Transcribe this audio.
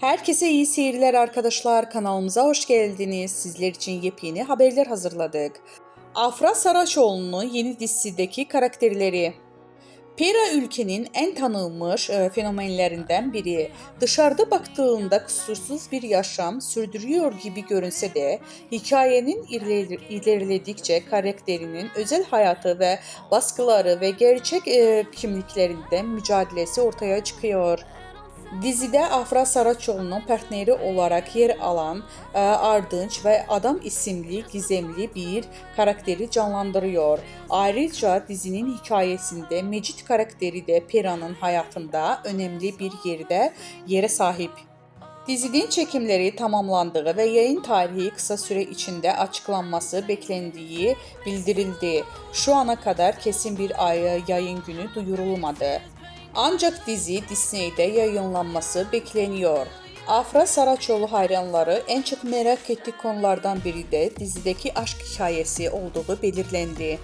Herkese iyi seyirler arkadaşlar. Kanalımıza hoş geldiniz. Sizler için yepyeni haberler hazırladık. Afra Saraçoğlu'nun yeni dizisindeki karakterleri. Pera ülkenin en tanınmış fenomenlerinden biri. Dışarıda baktığında kusursuz bir yaşam sürdürüyor gibi görünse de hikayenin ilerledikçe karakterinin özel hayatı ve baskıları ve gerçek kimliklerinden mücadelesi ortaya çıkıyor. Dizide Afra Saraçoğlu'nun partneri olarak yer alan Ardınç ve Adam isimli gizemli bir karakteri canlandırıyor. Ayrıca dizinin hikayesinde Mecit karakteri de Pera'nın hayatında önemli bir yere sahip. Dizinin çekimleri tamamlandığı ve yayın tarihi kısa süre içinde açıklanması beklendiği bildirildi. Şu ana kadar kesin bir yayın günü duyurulmadı. Ancak dizi Disney'de yayınlanması bekleniyor. Afra Saraçoğlu hayranları en çok merak ettiği konulardan biri de dizideki aşk hikayesi olduğu belirlendi.